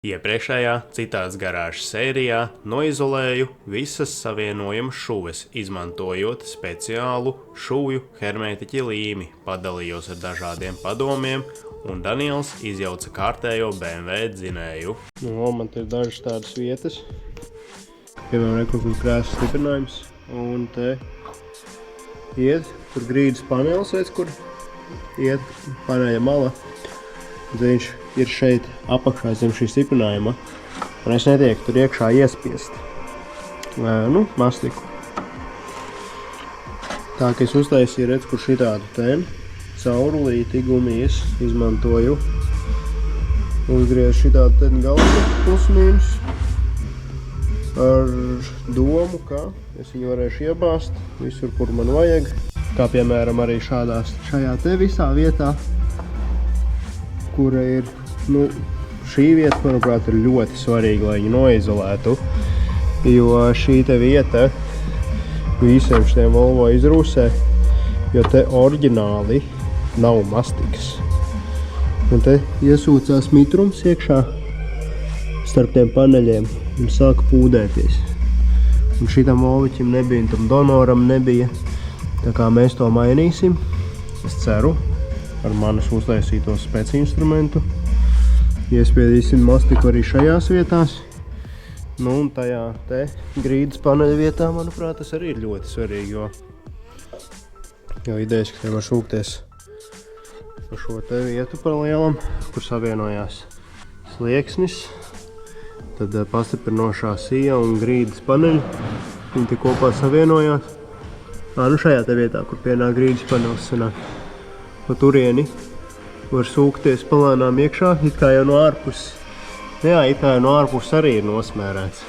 Iepriekšējā citāts garāžas sērijā noizolēju visas savienojamas šuves, izmantojot speciālu šuvju hermētiķa līmi, padalījos ar dažādiem padomiem, un Daniels izjauca kārtējo BMW dzinēju. Man te ir dažas tādas vietas, piemēram, kur krēsls stiprinājums, un te iet, kur grīdas panelis, kur iet paneļa mala. Viņš ir šeit apakšā zem šī stiprinājuma, un es netieku tur iekšā iespiest mastiku. Tā, ka es uztaisīju, redz, kur šitādu ten caurulīti gumijas izmantoju. Uzgriezu šitādu ten galvu plus mīnus ar domu, ka es viņu varēšu iebāzt visur, kur man vajag. Kā piemēram arī šajā te visā vietā, kura ir, šī vieta, manuprāt, ir ļoti svarīga, lai viņu noizolētu, jo šī te vieta visiem šitiem Volvo izrūsē, jo te oriģināli nav mastikas. Un te iesūcās mitrums iekšā starp tiem paneļiem un sāka pūdēties. Un šitam Volviķim nebija, un tam donoram nebija, tā kā mēs to mainīsim, es ceru, ar manis uztaisīto speci instrumentu. Iespiedīsim mastiku arī šajās vietās. Un tajā te grīdas paneļa vietā, manuprāt, tas arī ir ļoti svarīgi, jo idejas, ka te var šūkties pa šo te vietu par lielam, kur savienojās slieksnis, tad pastiprinošā sija un grīdas paneļi, viņi te kopā savienojās. Šajā te vietā, kur pienāk grīdas panelis sanāk. Pa turieni var sūkties palēnām iekšā, it kā jau no ārpuses. Jā, it kā jau no ārpuses arī ir nosmērēts.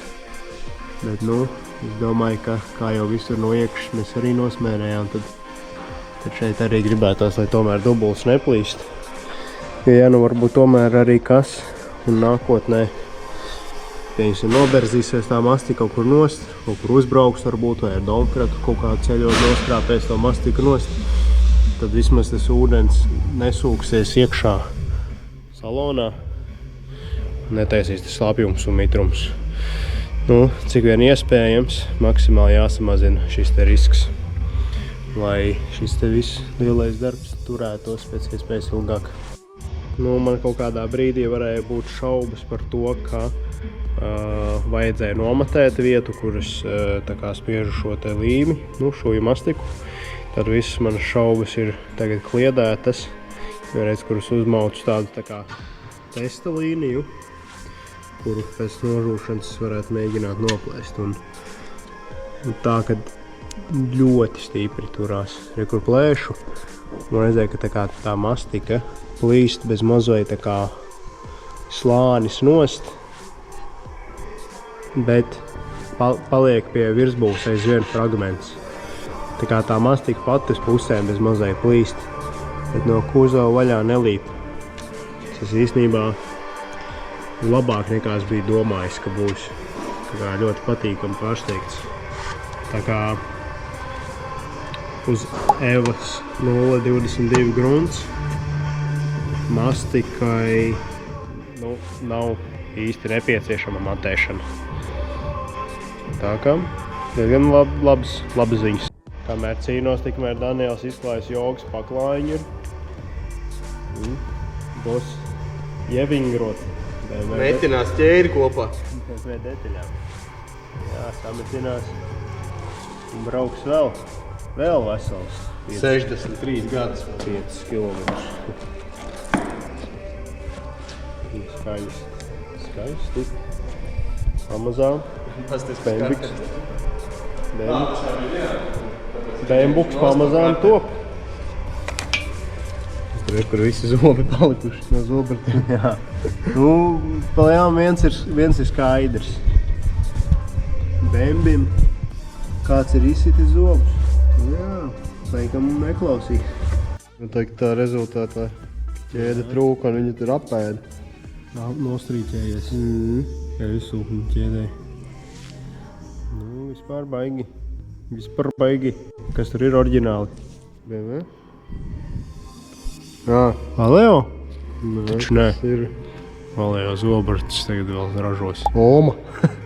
Bet, es domāju, ka kā jau visur no iekšas mēs arī nosmērējām, tad šeit arī gribētās, lai tomēr dubuls neplīst. Ja varbūt tomēr arī kas, un nākotnē, piemēram, noberzīsies tā mastika kaut kur nost, kaut kur uzbrauks varbūt, vai ar domkratu kaut kā ceļot noskrāpēs to mastiku nost, tad vismaz tas ūdens nesūksies iekšā salonā, netaisīs tas slapjums un mitrums. Cik vien iespējams, maksimāli jāsamazina šis te risks, lai šis te viss lielais darbs turētos pēc iespējas ilgāk. Man kaut kādā brīdī varēja būt šaubas par to, ka vajadzēja nomatēt vietu, kur es tā kā spiežu šo te līmi, šuju mastiku. Tad visas manas šaubas ir tagad kliedētas, redz, kuras uzmaucu tādu tā kā testa līniju, kuru pēc nožūšanas varētu mēģināt noplēst. Un tā, kad ļoti stipri turās, kur plēšu, man redzēja, ka tā mastika plīst bez mazai tā kā slānis nost, bet paliek pie virsbūves aizvien fragments. Tā kā tā mastika pati uz pusēm bez mazai plīst, bet no kuzova vaļā nelīp. Tas īstenībā labāk nekā es biju domājis, ka būs. Tā kā ļoti patīkami pārsteigts. Tā kā uz Evas 022 grunts mastikai nav īsti nepieciešama matēšana. Tā kā diezgan labas ziņas. Kamēr cīnos, tikmēr Daniels izklājas jogas paklājiņu. Būs ievingrot. Metinās ķēri kopā. Pēc detaļām. Jā, sametinās. Un brauks vēl vesels. 63 gadus. 5 kilometrus. Skaisti. Pamazām. Bēmbuks pamazām top. Tur ir, kur visi zobi palikuši no zobrtiem. Jā. Palējām viens ir skaidrs. Bēmbim kāds ir izsitis zobus. Jā, laikam neklausīs. Tā rezultātā ķēde trūka un viņa tur apēda. Nostrīķējies. Ja izsūkni ķēdē. Vispār baigi. Kas tur ir oriģināli? BMW? Jā. Aleo? Taču nē. Valējos obrats tagad vēl ražos. Oma.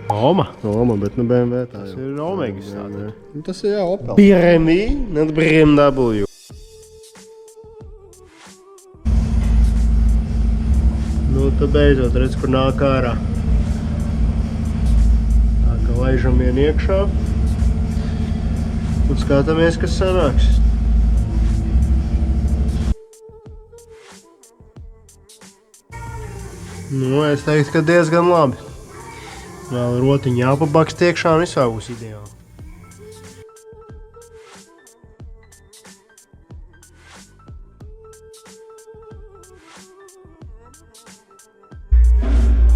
Oma? Oma, bet nu BMW tā Tas jau. ir Omegas tātad. Nu, tas ir jā, Opel. BMW, not BMW. Nu, tad beidzot redz, kur nāk ārā. Tā kā laižam vien iekšā. Un skatāmies, kas sanāks. Nu, es teiktu, ka diezgan labi. Vēl rotiņi jāpabakst iekšā un visā būs ideāli.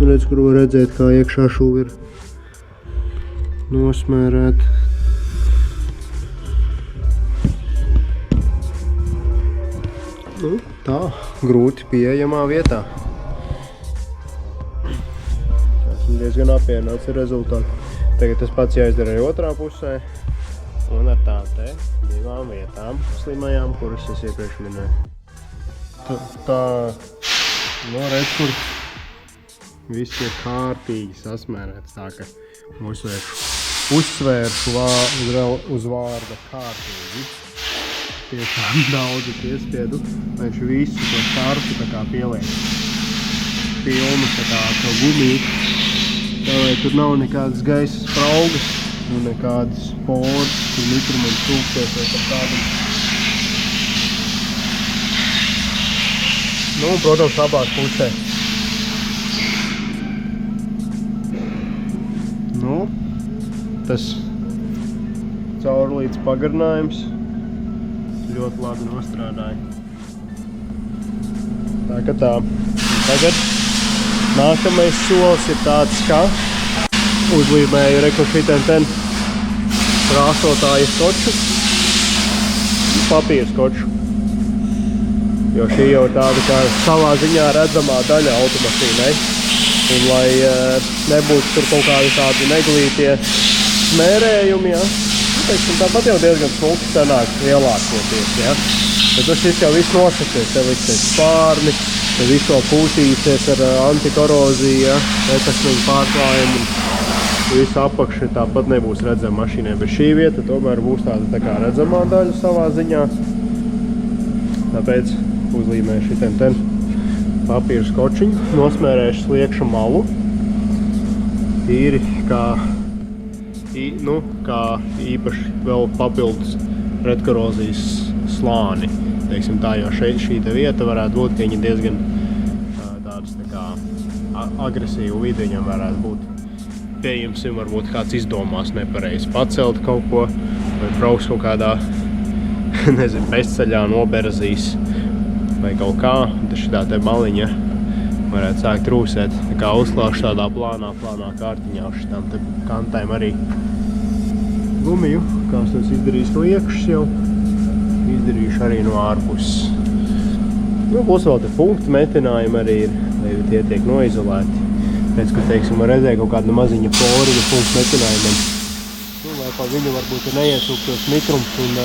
Redz, kur var redzēt, kā iekšā šūvi ir nosmērēta. Nu, tā, grūti pieejamā vietā. Esmu diezgan apmierināts ar rezultātu. Tagad tas pats jāizdara arī otrā pusē. Un ar tām te divām vietām slimajām, kuras es iepriekš minēju. Tā, nu redz, kur viss ir kārtīgi sasmērēts, tā ka uzsvēršu uz vārda kārtīgi. Tiešām daudzi piespiedu, lai viņš visu to startu tā kā pieliek pilnu tā kā to gumiju. Tā lai tur nav nekādas gaisa spraugas un nekādas poras, kur mikrumiem trūkties vai par tādam. Nu, protams, abās pusē. Nu, tas caurlīdz pagarinājums ļoti labi nostrādāja. Tā kā tā. Tagad nākamais solis ir tāds, ka uzlīmēju rekonfitenten krāsotāja skoču, papīra skoču. Jo šī jau ir tāda kā savā ziņā redzamā daļa automašīnai. Un lai nebūtu tur kaut kādi tādi neglītie smērējumi, ja? Teiksim, tāpat jau diezgan smuki sanāk lielākoties, ja? Bet tas šis jau viss nosacies, te liksies spārni, te viss vēl pūtīsies ar antikoroziju, ja? Etasmiņu pārklājumu. Visu apakši tāpat nebūs redzama mašīnai, bet šī vieta tomēr būs tāda tā kā redzamā daļa savā ziņā. Tāpēc uzlīmēju šitiem ten papīra skočiņu, nosmērēšu sliekša malu. Tīri kā īpaši vēl papildus pretkorozijas slāni. Teiksim tā, jo šī vieta varētu būt, ka viņa diezgan tādas tā kā agresīvu vidi viņam varētu būt. Pieņemsim, varbūt kāds izdomās nepareizi pacelt kaut ko, vai brauks kaut kādā, nezinu, bezceļā noberazīs vai kaut kā. Tad šitā te maliņa varētu sākt rūsēt, tā kā uzklāšu tādā plānā kārtiņā uz šitām te kantēm arī gumiju, kā es tos izdarīšu no iekšas jau, izdarīšu arī no ārpuses. Nu, plus vēl te punktu metinājumi arī ir, lai tie tiek noizolēti. Pēc, ka, teiksim, var redzēt kaut kādu maziņu poriņu punktu metinājumiem. Nu, lai pa viņu varbūt ir neiesūktos mikrums un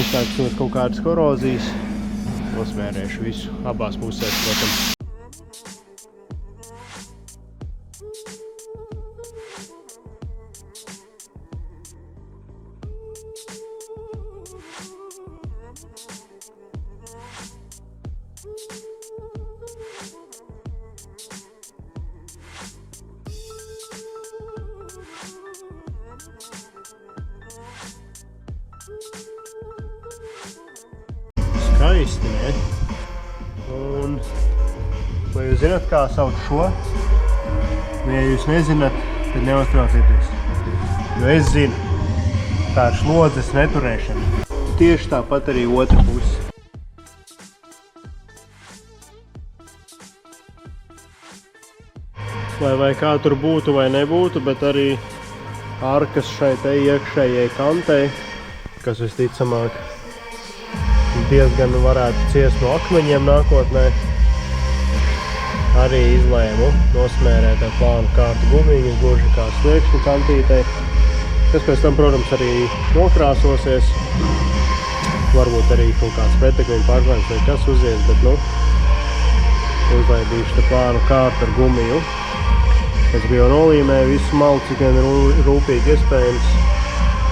iestāktos kaut kādas korozijas. Nosmērēšu visu abās pusēs, protams. Skaisti, ne? Un, vai jūs zināt, kā sauc šo? Ja jūs nezināt, tad neuztraucieties. Jo es zinu, tā ir slodzes neturēšana. Tieši tāpat arī otra puse. Vai kā tur būtu vai nebūtu, bet arī arkas šai te iekšējai kantei, kas visticamāk diezgan varētu ciest no akmeņiem nākotnē. Arī izlēmu nosmērēt ar plānu kārtu gumiņu, gluži kā sliekšņu kantītei. Tas pēc tam, protams, arī nokrāsosies. Varbūt arī kaut kāds pretekmeņu pārklājums vai kas uzies, bet nu, uzlaidīšu te plānu kārtu ar gumiju. Es biju nolīmēju visu malu, cik vien rūpīgi iespējams,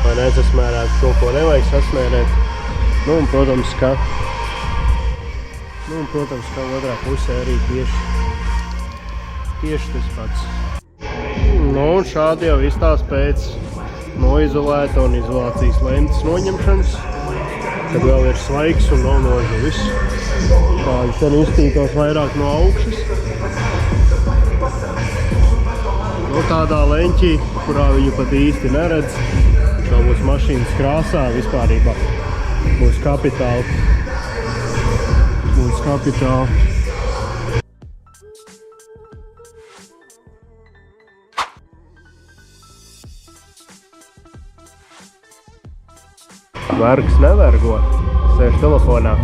lai nesasmērētu to, ko nevajag sasmērēt. Nu, un, protams, ka otrā pusē arī tieši tas pats. Nu, un šādi jau izstāst pēc noizolēta un izolācijas lentes noņemšanas, kad vēl ir svaigs un nav nožuvis. Tādi ten iztītos vairāk no augšas. Nu, tādā leņķī, kurā viņu pat īsti neredz, šo būs mašīnas krāsā, vispārībā būs kapitāli. Vergs nevergo, sēž telefonā.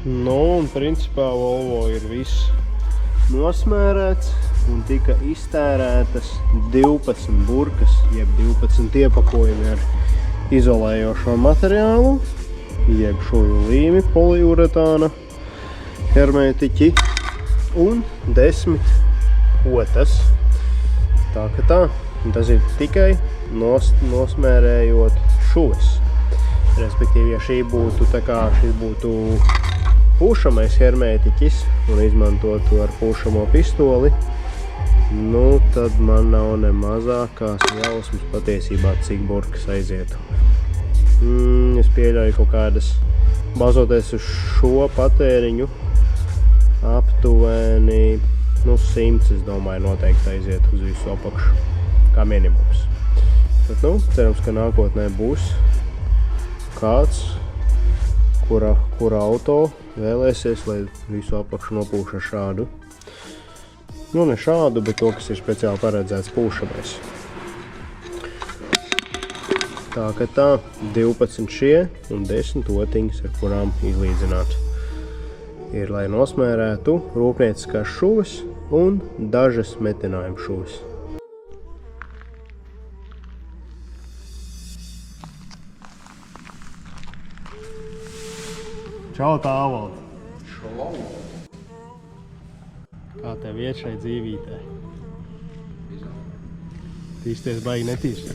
Nu, un principā Volvo ir viss nosmērēts un tika iztērētas 12 burkas, jeb 12 iepakojumi ar izolējošo materiālu, jeb šūju līmi, poliuretāna, hermētiķi un 10 otas. Tā ka tā, tas ir tikai nosmērējot šuves. Respektīvi, ja šis būtu pūšamais hermētiķis un izmantotu ar pūšamo pistoli, nu tad man nav ne mazākās jausmas patiesībā, cik burkas aizietu. Es pieļauju kaut kādas, bazoties uz šo patēriņu, aptuveni 100, es domāju, noteikti aiziet uz visu apakšu, kā minimums. Bet, nu, cerams, ka nākotnē būs kāds, kura auto vēlēsies, lai visu apakšu nopūš ar šādu. Nu, ne šādu, bet to, kas ir speciāli paredzēts pūšamais. Tā ka tā, 12 šie un 10 otiņas, ar kurām izlīdzināt. Ir, lai nosmērētu rūpnieciskās šuves un dažas metinājuma šuves. Čau, Tāvald! Šau! Kā tev iet šai dzīvītē? Tīsties baigi netīši.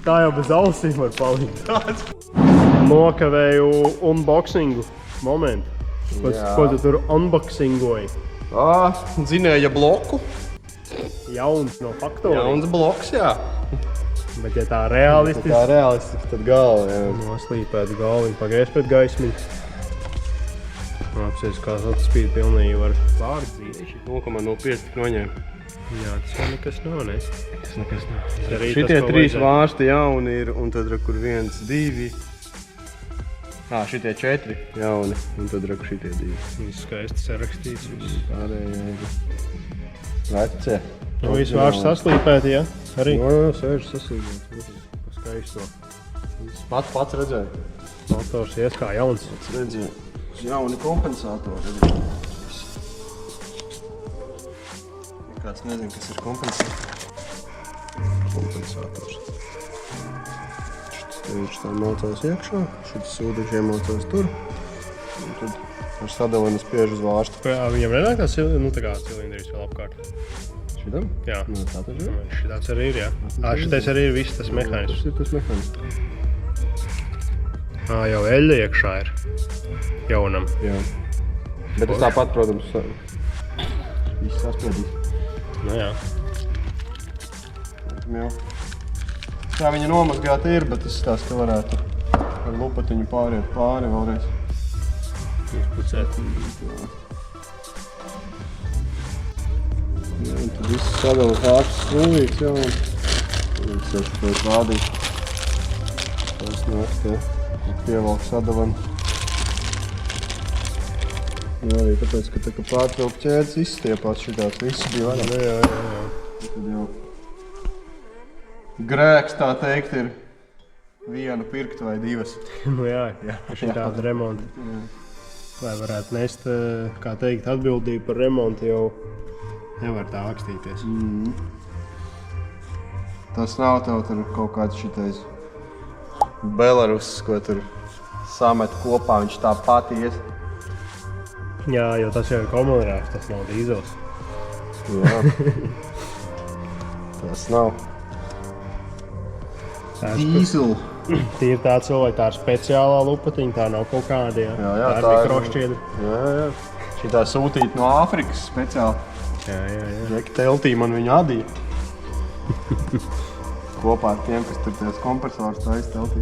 Tā jau bez ausīm var palikt. Nokavēju unboxingu momentu. Ko tu tur unboxingoji? Dzinēja bloku. Jauns no faktorija. Jauns bloks, jā. Bet ja tā realistiski... Tā realistiski, tad galva, jā. Noslīpēt galviņu, pagriez pret gaismiņu. Apsies, kā atspīd pilnīgi var pārdzīvi. 0,05 tik noņēma. Jā, tas jau nekas nav, ne? Tas nekas nav. Šitie 3 vārsti jauni ir, un tad kur 1, 2. Šitie 4 jauni, un tad šitie 2. Viss skaisti sarakstīts. Pārējie. Vecie. Nu, visu vārstu saslīpēti, jā? Arī? Jā, sēž saslīpēti. Pa skaisto. Pats redzēju. Motors ies kā jauns. Pats redzēju. Jauni kompensatori. Kāds nezin, kas ir kompensators. Viņš tā mocās iekšā, šis sūdeņš iemocās tur. Un tad ar sadalini spiež uz vārstu. Viņam nenāk tā cilindris vēl apkārt? Šitam? Jā. Nu, tā taču ir? Šitāds arī ir, jā. Šitais arī ir viss tas mehānisms. Tas ir tas mehānisms. Jau eļļa iekšā ir jaunam. Jā. Bet tas tāpat, protams, viss saspiedīs. Nu jā. Tā viņa nomazgāta ir, bet es tās, ka varētu ar lupatiņu pāriet pāri vēlreiz. Izpucēt. Jā, un tad viss sadala kārtas slīvīgs, jā, un viņš seši pēc rādīt. Tas nāk te, pievalk sadalam. Jā, arī tāpēc, ka tā kā pārtraukt ķēdes izstiepās šitāds, viss bija vaļā. Jā. Tad jau grēks, tā teikt, ir vienu pirkt vai divas. Nu jā, šitāda remonta. Lai varētu nest, kā teikt, atbildību par remontu, jau nevar tā akstīties. Tas nav tev tur kaut kāds šitais Belarus, ko tur samet kopā, viņš tā pati ies. Jā, jo tas jau ir komunrāks, tas nav dīzels. Jā. Tas nav. Dīzeli. Tīri tā cilvēka, tā ir speciālā lupatiņa, tā nav kaut kāda, jā. Jā, tā ir mikrošķiedra. Jā. Šitā sūtīt no Āfrikas speciāli. Jā. Džeki teltī man viņu adīja. Kopā ar tiem, kas tur ties kompresors taisa teltī.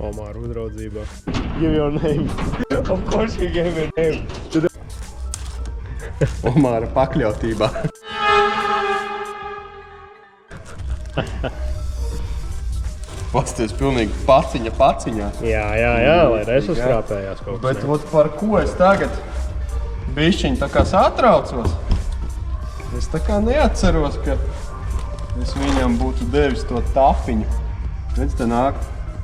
Omāra uzraudzībā. Give your name. Of course you gave your name. Omāra pakļautībā. Pasties pilnīgi paciņā. Jā, lai nesaskrāpējās kaut kas. Bet ot par ko es tagad bišķiņ tā kā satraucos. Es tā kā neatceros, ka es viņam būtu devis to tapiņu. Redz, te nāk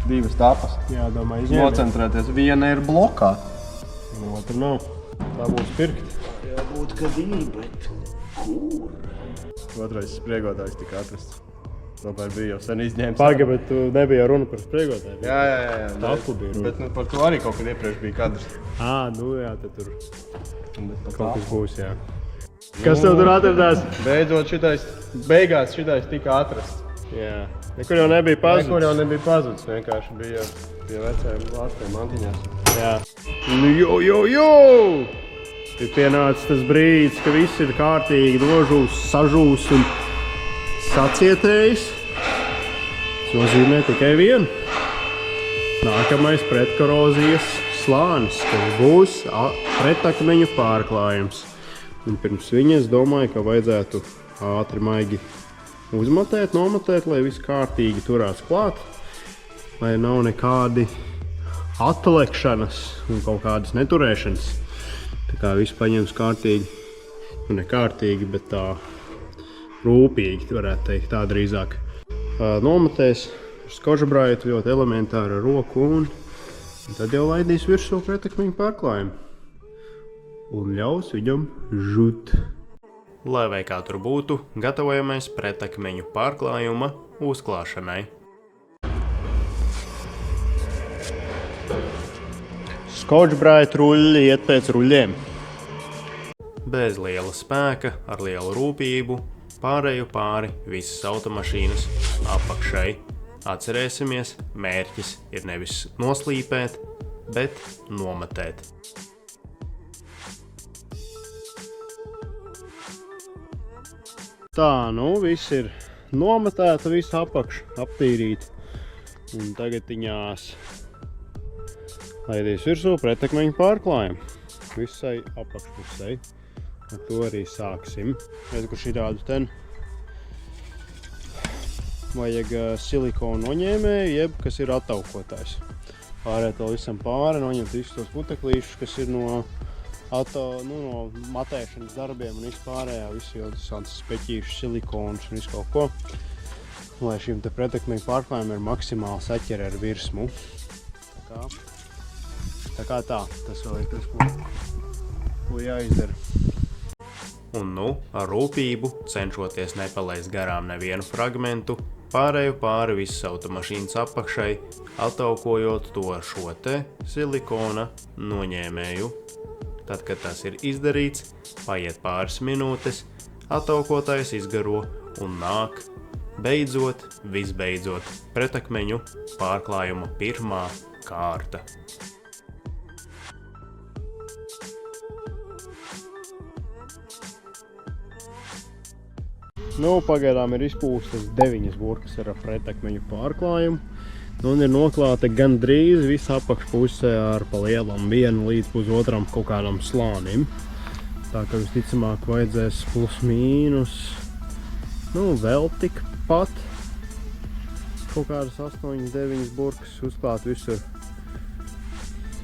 2 tapas. Jā, domāju, izņēmē. Nocentrēties. Viena ir blokā. Otra nav. Tā būs pirkt. Jābūt, kad ir, bet kur? Otrais spriegotājs tika atrasts. Tomēr bija jau sen izņēmis. Paga, bet tu nebija runa par spriegotāju. Jā. Tapu bija runa. Bet par to arī kaut kad iepriekš bija kadrs. Nu jā, tad tur kaut kas būs, jā. Kas tev tur atradās? Beidzot beigās šitais tika atrasts. Jā. Nekur jau nebija pazudis. Nekur jau nebija pazudis, vienkārši bija pie vecajiem lāstiem mantiņās. Jā. Nu, jo! Ir pienācis tas brīdis, ka viss ir kārtīgi nožūs, sažūs un sacietējis. Tas nozīmē tikai vienu. Nākamais pretkorozijas slānis, kas būs pretakmeņu pārklājums. Un pirms viņa es domāju, ka vajadzētu ātri maigi uzmatēt, nomatēt, lai viss kārtīgi turās klāt, lai nav nekādi atlekšanas un kaut kādas neturēšanas. Tā kā viss paņems kārtīgi, nu nekārtīgi, bet tā rūpīgi, varētu teikt, tā drīzāk. Nomatēs ar skožabraitu ļoti elementāri ar roku un tad jau laidīs virsū pretakmeņu pārklājumu. Un ļaus viņam žūt. Lai vai kā tur būtu, gatavojamies pretakmeņu pārklājuma uzklāšanai. Skočbraitu ruļļi iet pēc ruļļiem. Bez liela spēka, ar lielu rūpību, pārēju pāri visas automašīnas apakšai. Atcerēsimies, mērķis ir nevis noslīpēt, bet nomatēt. Tā, nu viss ir nomatēta, visa apakša aptīrīta. Un tagad viņās laidīs virsū pretakmeņu pārklājumu. Visai apakšpusei. Ar to arī sāksim. Redz, kur šitādu ten vajag silikonu noņēmēju, jeb kas ir attaukotājs. Pārēt vēl visam pāri, noņemt visus tos puteklīšus, kas ir no matēšanas darbiem un vispārējā, visu jau tas speķīšus, silikonus un visu kaut ko. Lai šim te pretakmeņu pārklājumam ir maksimāli saķere ar virsmu. Tā kā tā, tas vēl ir tas, ko jāizdara. Un nu, ar rūpību, cenšoties nepalaist garām nevienu fragmentu, pārēju pāri visas automašīnas apakšai, attaukojot to ar šo te silikona noņēmēju. Tad, kad tas ir izdarīts, paiet pāris minūtes, attaukotājs izgaro un nāk, visbeidzot, pretakmeņu pārklājuma pirmā kārta. Nu, pagaidām ir izpūstas 9 burkas ar pretakmeņu pārklājumu. Un ir noklāta gandrīz visa apakšpusē ar pa lielam 1 līdz pusotram kaut kādam slānim. Tā ka visticamāk vajadzēs plus mīnus, vēl tikpat kaut kādas 8-9 burkas uzklāt visur.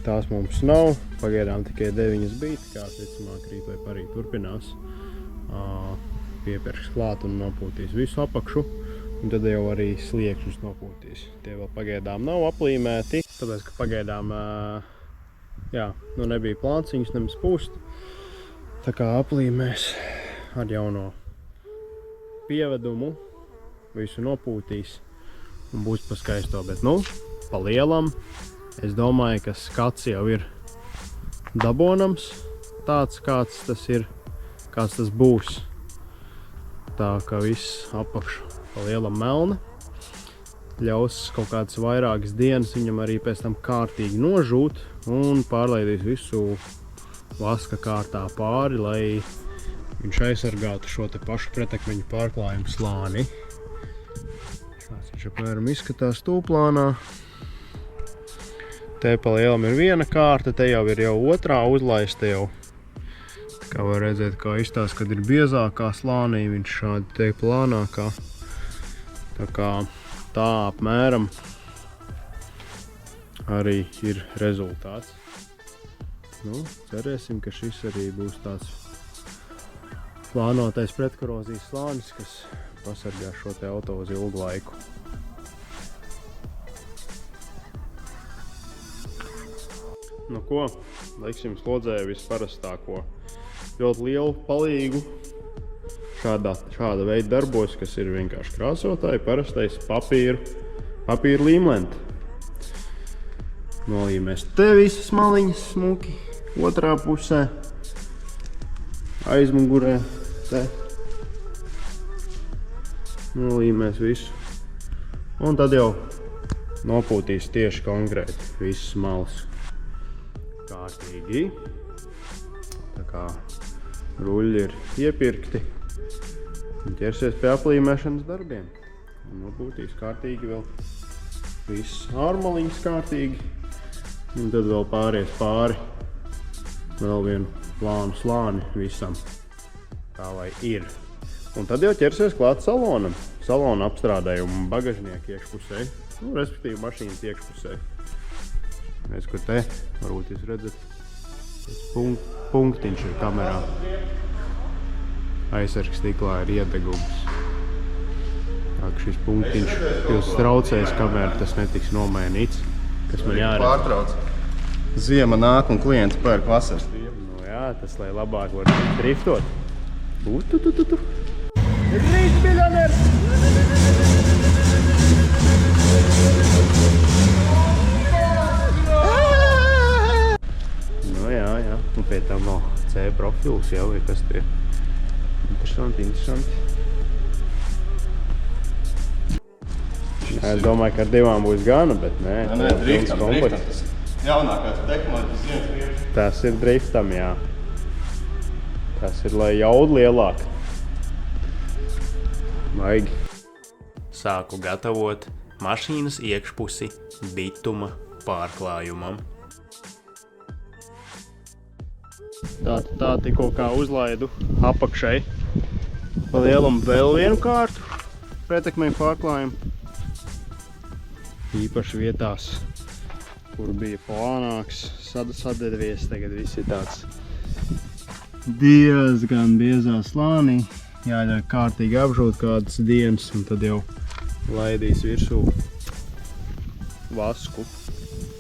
Tās mums nav, pagaidām tikai 9 bija, kā visticamāk rīt vai parīt turpinās. Piepirks klāt un nopūtīs visu apakšu. Un tad jau arī sliekšņus nopūtīs. Tie vēl pagaidām nav aplīmēti, tāpēc, ka pagaidām nebija plāns viņus nemaz pūst. Tā kā aplīmēs ar jauno pievedumu, visu nopūtīs un būs pa skaisto, bet nu, pa lielam, es domāju, ka skats jau ir dabonams, tāds kāds tas ir, kāds tas būs. Tā kā viss apakšu pa lielam melna, ļaus kaut kādas vairākas dienas viņam arī pēc tam kārtīgi nožūt un pārlaidīs visu vaska kārtā pāri, lai viņš aizsargātu šo te pašu pretakmeņu pārklājumu slāni. Šāds viņš apmēram izskatās tūplānā. Te pa lielam ir viena kārta, te jau ir otrā uzlaista jau. Tā kā var redzēt, kā izstāsta, kad ir biezākā slānī, viņš šādi te plānākā. Tā kā tā apmēram arī ir rezultāts. Nu, cerēsim, ka šis arī būs tāds plānotais pretkorozijas slānis, kas pasargā šo te auto uz ilgu laiku. Nu ko, liksim slodzē visparastāko. Ļoti lielu palīgu šāda veida darbos, kas ir vienkārši krāsotāji, parastais papīra līmlente. Nolīmēs te visas maliņas smuki, otrā pusē, aizmugurē, te. Nolīmēs visu. Un tad jau nopūtīs tieši konkrēti visas malas kārtīgi. Tā kā ruļļi ir iepirkti. Un ķersies pie aplīmēšanas darbiem. Un nopūtīs kārtīgi vēl visas ārmaliņas kārtīgi. Un tad vēl pāries pāri vēl vienu plānu slāni visam. Tā lai ir. Un tad jau ķersies klāt salonam. Salona apstrādājumu bagažnieku iekšpusē. Nu, respektīvi mašīnas iekšpusē. Redz, kur te, varbūt jūs redzat, punktiņš ir kamerā. Aizsargs stiklā ir iedegums. Tā ka šis punktiņš jūs traucēs, kamēr tas netiks nomainīts. Kas man jāredz? Pārtrauc. Ziema nāk un klients pērk vasaras. Nu jā, tas lai labāk var driftot. Tu. Drift miljoners! Nu jā. Un pēc tam vēl C profils jau ir, kas tie. Interesanti. Es domāju, ka ar divām būs gana, bet nē. Nē, driftam. Jaunākās tehnoloģijas ziemas. Tas ir driftam, jā. Tas ir, lai jauda lielāk. Vajag. Sāku gatavot mašīnas iekšpusi bituma pārklājumam. Tā tikko kā uzlaidu apakšai pa lielam vēl vienu kārtu pretakmeņu pārklājumu. Īpaši vietās, kur bija plānāks sadevies, tagad viss ir tāds diezgan biezā slānī. Jāļauj kārtīgi apžūt kādas dienas un tad jau laidīs virsū vasku.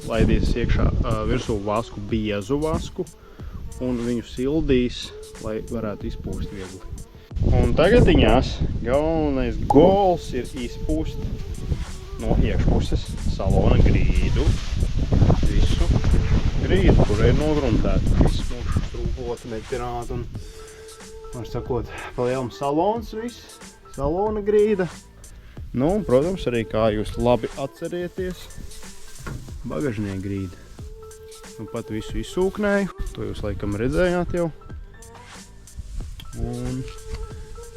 Laidīs iekšā virsū vasku, biezu vasku un viņu sildīs, lai varētu izpūst viegli. Un tagadiņās galvenais gols ir izpūst no iekšpuses salona grīdu. Visu grīdu, kur ir nogruntēta. Viss mūšu strūpoti, meķerāti un, var sakot, pa lielam salons viss, salona grīda. Nu, un, protams, arī kā jūs labi atcerieties, bagažnieka grīda. Un pat visu izsūknēju, to jūs laikam redzējāt jau. Un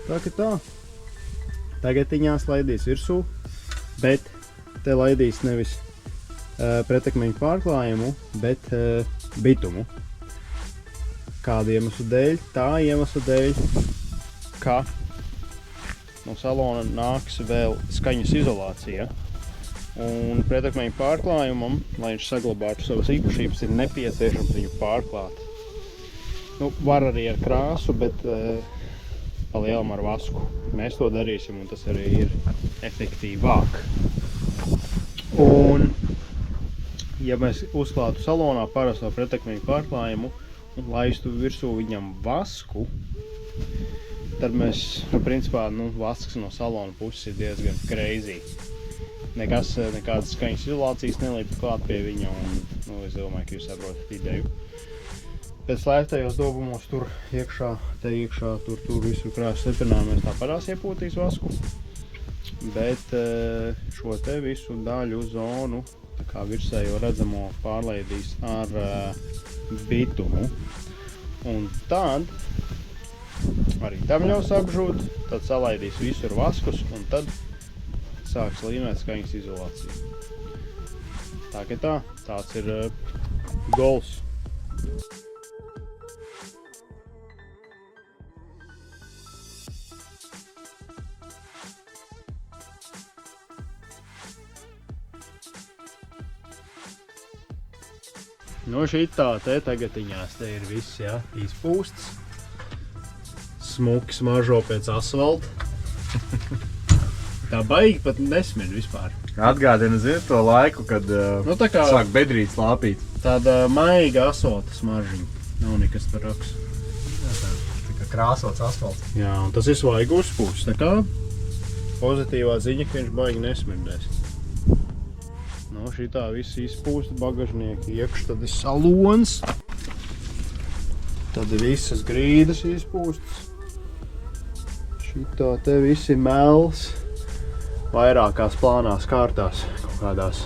tā ka tā. Tagadiņās laidīs virsū, bet te laidīs nevis pretakmeņu pārklājumu, bet bitumu. Kāda iemesla dēļ? Tā iemesla dēļ, ka no salona nāks vēl skaņas izolācija. Un pretakmeņu pārklājumam, lai viņš saglabātu savas īpašības, ir nepieciešams viņu pārklāt. Nu, var arī ar krāsu, bet pa lielam ar vasku. Mēs to darīsim, un tas arī ir efektīvāk. Un, ja mēs uzklātu salonā parasto pretakmeņu pārklājumu un laistu virsū viņam vasku, tad mēs, principā, vasks no salona puses ir diezgan crazy. Nekādas skaņas izolācijas nelīp klāt pie viņa, un es domāju, ka jūs saprotat ideju. Pēc slēgtajos dobumos tur iekšā, tur visur krāsas stiprinājumos tāpadās iepūtīs vasku. Bet šo te visu daļu zonu, tā kā virsējo redzamo, pārlaidīs ar bitumu. Un tad arī tam ļaus apžūt, tad salaidīs visur vaskus un tad sāks līmēt skaņas izolāciju. Tā ka tāds ir goals. Nu šitā te tagatiņās te ir viss, jā, izpūsts. Smuki smaržo pēc asfalta. Tā baigi pat nesmird vispār. Atgādina, zini, to laiku, kad sāk bedrīt slāpīt. Tāda maiga asfalta smaržīņa. Nav nekas par raks. Tā kā krāsots asfalts. Jā, un tas ir svaigi uzpūsts. Tā kā pozitīvā ziņa, ka viņš baigi nesmirdēs. Nu, šitā viss izpūsta bagažnieki iekš, tad ir salons. Tad visas grīdas izpūstas. Šitā te viss ir mels. Vairākās plānās kārtās, kaut kādās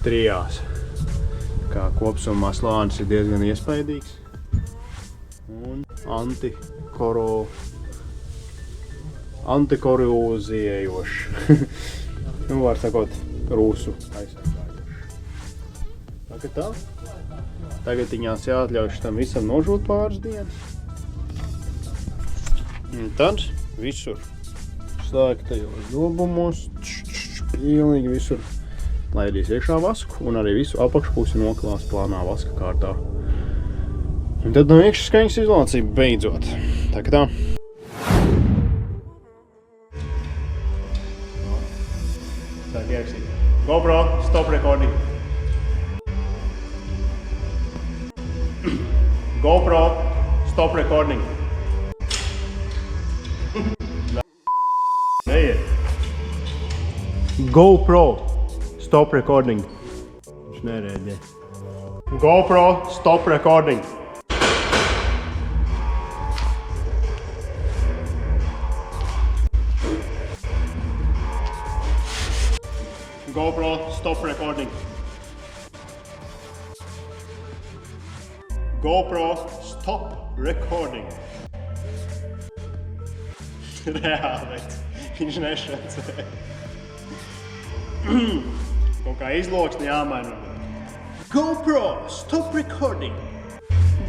trijās. Kā kopsumā slānis ir diezgan iespaidīgs. Un antikoroziejošs. Nu, var sakot, rūsu aizsargājošs. Tā ka tā. Tagadiņās jāatļauj šitam visam nožūt pāris dienas. Un tad visur slēgtajos dobumos, pilnīgi visur laidīs iekšā vasku un arī visu apakšpusi noklās plānā vaska kārtā. Un tad no iekšas skaņas izolācija beidzot. Tā ka tā. Tā ierakstīt. GoPro, stop recording. GoPro, stop recording. GoPro, stop recording. Viņš nerēģē. GoPro, stop recording. GoPro, stop recording. GoPro, stop recording. Reāli, bet viņš nešancē. Kaut kā izloksni jāmaina. GoPro, stop recording.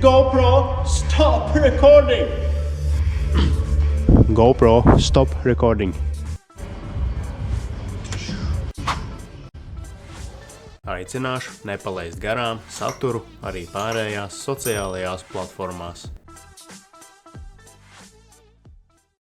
GoPro, stop recording. GoPro, stop recording. Aicināšu nepalaist garām saturu arī pārējās sociālajās platformās.